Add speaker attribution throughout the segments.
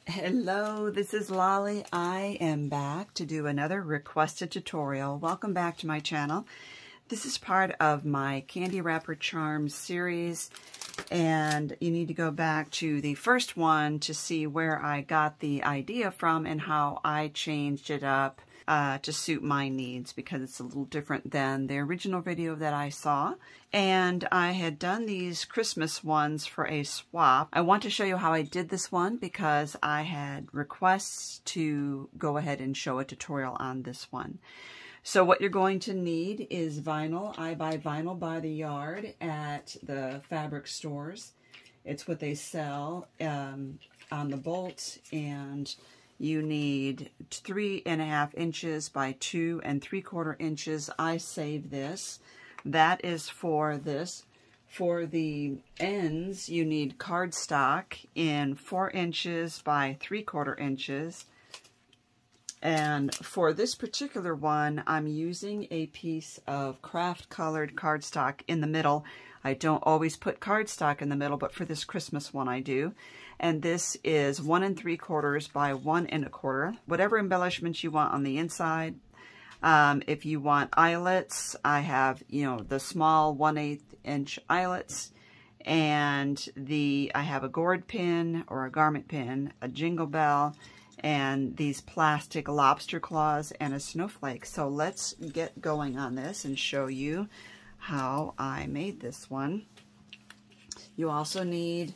Speaker 1: Hello, this is Lolly. I am back to do another requested tutorial. Welcome back to my channel. This is part of my Candy Wrapper Charms series, and you need to go back to the first one to see where I got the idea from and how I changed it up to suit my needs, because it's a little different than the original video that I saw. And I had done these Christmas ones for a swap. I want to show you how I did this one because I had requests to go ahead and show a tutorial on this one. So what you're going to need is vinyl. I buy vinyl by the yard at the fabric stores. It's what they sell on the bolt, and you need 3.5 inches by 2 3/4 inches. I save this. That is for this. For the ends, you need cardstock in 4 inches by 3/4 inches. And for this particular one, I'm using a piece of craft colored cardstock in the middle. I don't always put cardstock in the middle, but for this Christmas one I do. And this is 1 3/4 by 1 1/4. Whatever embellishments you want on the inside. If you want eyelets, I have, the small 1/8 inch eyelets. And I have a gourd pin or a garment pin, a jingle bell, and these plastic lobster claws and a snowflake. So let's get going on this and show you how I made this one. You also need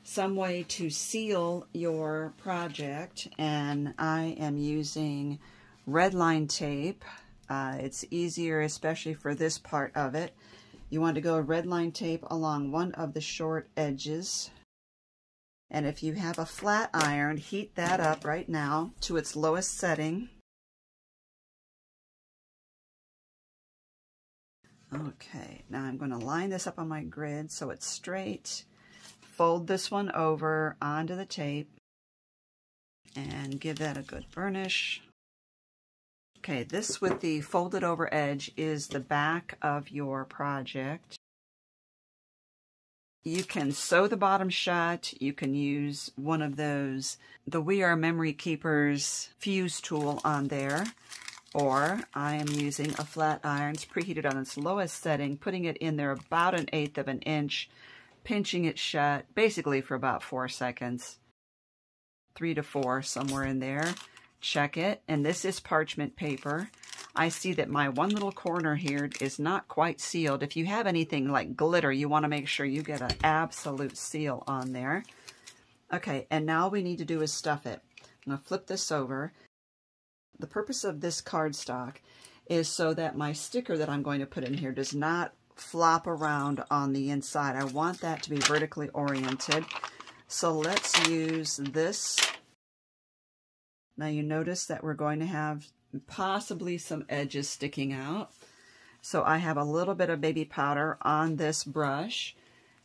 Speaker 1: some way to seal your project, and I am using red line tape. It's easier, especially for this part of it. You want to go red line tape along one of the short edges. And if you have a flat iron, heat that up right now to its lowest setting. Okay, now I'm going to line this up on my grid so it's straight. Fold this one over onto the tape and give that a good burnish. Okay, this with the folded over edge is the back of your project. You can sew the bottom shut. You can use one of those, the We Are Memory Keepers fuse tool on there. Or I am using a flat iron. It's preheated on its lowest setting, putting it in there about 1/8 of an inch, pinching it shut, basically for about 4 seconds. 3 to 4, somewhere in there. Check it. And this is parchment paper. I see that my one little corner here is not quite sealed. If you have anything like glitter, you want to make sure you get an absolute seal on there. Okay, and now all we need to do is stuff it. I'm going to flip this over. The purpose of this cardstock is so that my sticker that I'm going to put in here does not flop around on the inside. I want that to be vertically oriented. So let's use this. Now you notice that we're going to have possibly some edges sticking out. So I have a little bit of baby powder on this brush,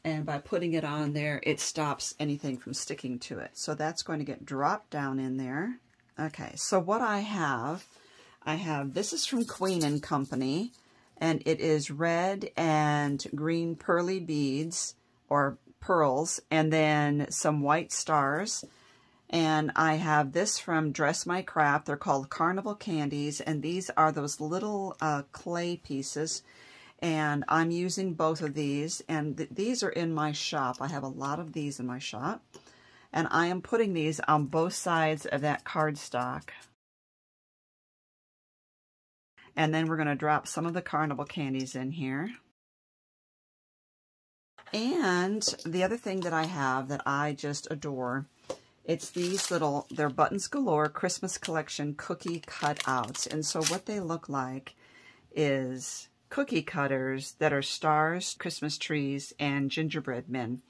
Speaker 1: and by putting it on there, it stops anything from sticking to it. So that's going to get dropped down in there. Okay, so what I have, this is from Queen & Company, and it is red and green pearly beads, or pearls, and then some white stars. And I have this from Dress My Craft. They're called Carnival Candies, and these are those little clay pieces. And I'm using both of these, and these are in my shop. I have a lot of these in my shop. And I am putting these on both sides of that cardstock. And then we're going to drop some of the Carnival Candies in here. And the other thing that I have that I just adore, it's these little, they're Buttons Galore Christmas Collection cookie cutouts. And so what they look like is cookie cutters that are stars, Christmas trees, and gingerbread men.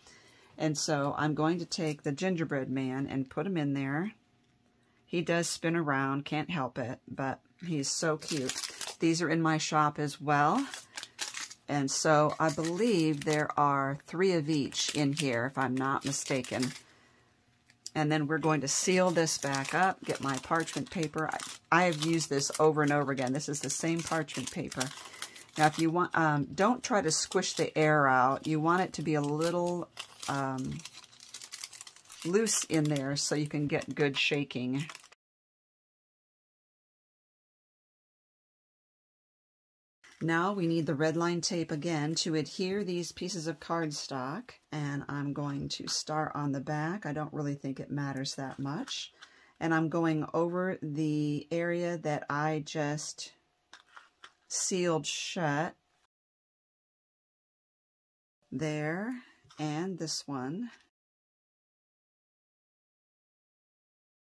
Speaker 1: And so I'm going to take the gingerbread man and put him in there. He does spin around, can't help it, but he's so cute. These are in my shop as well. And so I believe there are 3 of each in here, if I'm not mistaken. And then we're going to seal this back up, get my parchment paper. I have used this over and over again. This is the same parchment paper. Now if you want, don't try to squish the air out. You want it to be a little loose in there so you can get good shaking. Now we need the red line tape again to adhere these pieces of cardstock, and I'm going to start on the back. I don't really think it matters that much. And I'm going over the area that I just sealed shut. There, and this one.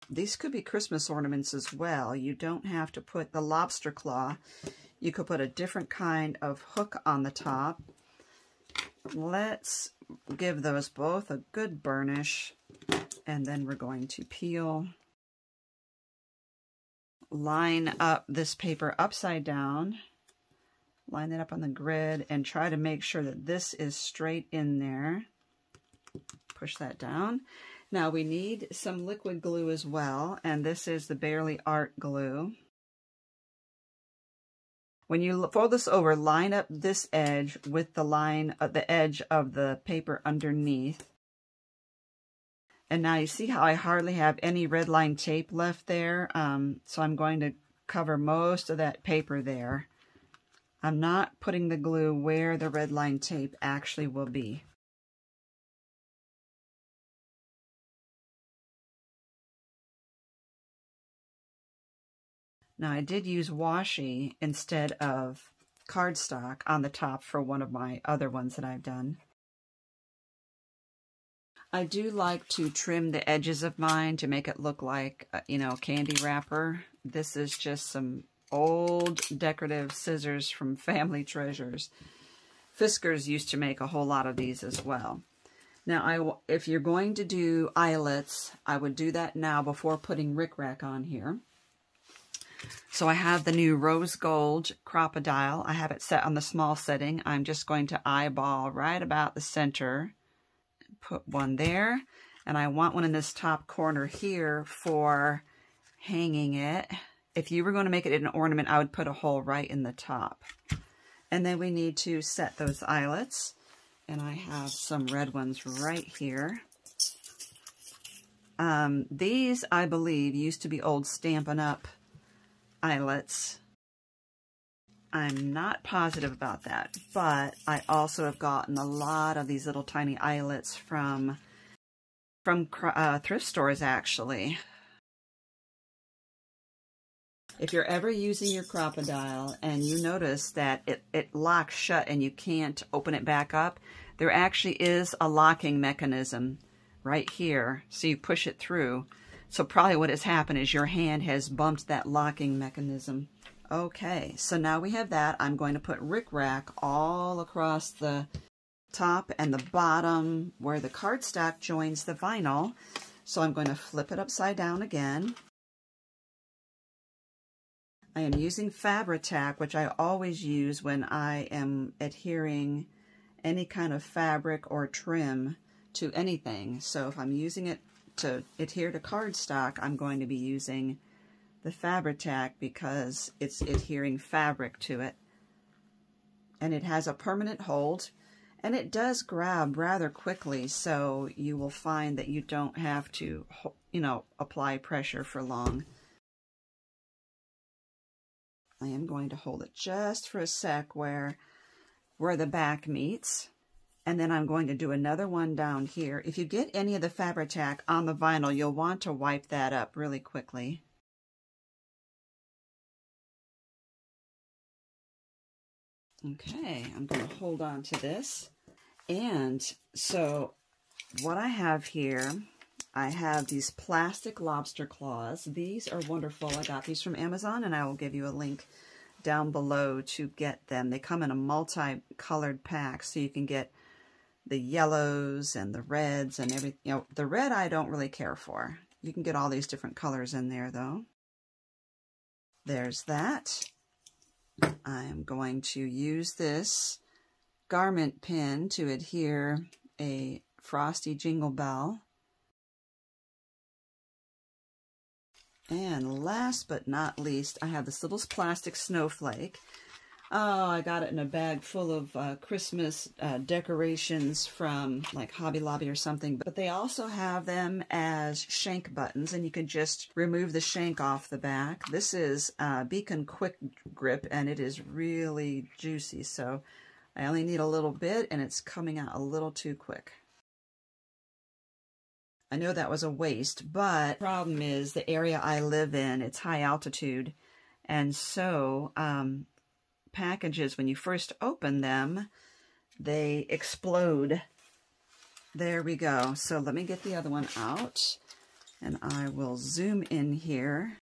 Speaker 1: These could be Christmas ornaments as well. You don't have to put the lobster claw. You could put a different kind of hook on the top. Let's give those both a good burnish, and then we're going to peel. Line up this paper upside down. Line it up on the grid and try to make sure that this is straight in there. Push that down. Now we need some liquid glue as well, and this is the Barely Art glue. When you fold this over, line up this edge with the line of the edge of the paper underneath. And now you see how I hardly have any red line tape left there, so I'm going to cover most of that paper there. I'm not putting the glue where the red line tape actually will be. Now I did use washi instead of cardstock on the top for one of my other ones that I've done. I do like to trim the edges of mine to make it look like, candy wrapper. This is just some old decorative scissors from Family Treasures. Fiskars used to make a whole lot of these as well. Now, if you're going to do eyelets, I would do that now before putting Rickrack on here. So I have the new rose gold crocodile. I have it set on the small setting. I'm just going to eyeball right about the center. Put one there. And I want one in this top corner here for hanging it. If you were going to make it an ornament, I would put a hole right in the top. And then we need to set those eyelets. And I have some red ones right here. These, I believe, used to be old Stampin' Up! Eyelets. I'm not positive about that, but I also have gotten a lot of these little tiny eyelets from thrift stores, actually. If you're ever using your crocodile and you notice that it locks shut and you can't open it back up, there actually is a locking mechanism right here. So you push it through. So probably what has happened is your hand has bumped that locking mechanism. Okay, so now we have that. I'm going to put Rickrack all across the top and the bottom where the cardstock joins the vinyl. So I'm going to flip it upside down again. I am using Fabri-Tac, which I always use when I am adhering any kind of fabric or trim to anything. So if I'm using it to adhere to cardstock, I'm going to be using the Fabri-Tac because it's adhering fabric to it. And it has a permanent hold, and it does grab rather quickly, so you will find that you don't have to, apply pressure for long. I am going to hold it just for a sec where the back meets. And then I'm going to do another one down here. If you get any of the Fabri-Tac on the vinyl, you'll want to wipe that up really quickly. Okay, I'm going to hold on to this. And so what I have here, I have these plastic lobster claws. These are wonderful. I got these from Amazon, and I will give you a link down below to get them. They come in a multi-colored pack, so you can get the yellows and the reds and everything. The red I don't really care for. You can get all these different colors in there, though. There's that. I'm going to use this garment pin to adhere a frosty jingle bell. And last but not least, I have this little plastic snowflake. Oh, I got it in a bag full of Christmas decorations from like Hobby Lobby or something. But they also have them as shank buttons, and you can just remove the shank off the back. This is Beacon Quick Grip, and it is really juicy. So I only need a little bit, and it's coming out a little too quick. I know that was a waste, but the problem is the area I live in, it's high altitude, and so packages, when you first open them, they explode. There we go. So let me get the other one out, and I will zoom in here.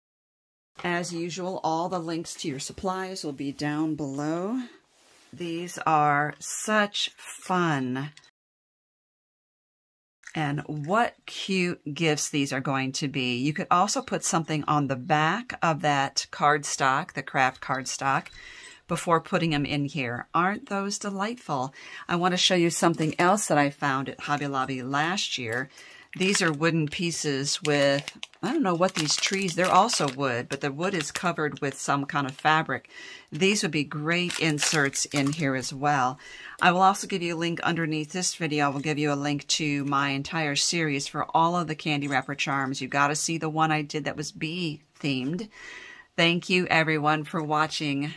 Speaker 1: As usual, all the links to your supplies will be down below. These are such fun. And what cute gifts these are going to be. You could also put something on the back of that cardstock, the craft cardstock, before putting them in here. Aren't those delightful? I want to show you something else that I found at Hobby Lobby last year. These are wooden pieces with, I don't know what these trees, they're also wood, but the wood is covered with some kind of fabric. These would be great inserts in here as well. I will also give you a link underneath this video. I will give you a link to my entire series for all of the candy wrapper charms. You got to see the one I did that was bee themed. Thank you everyone for watching.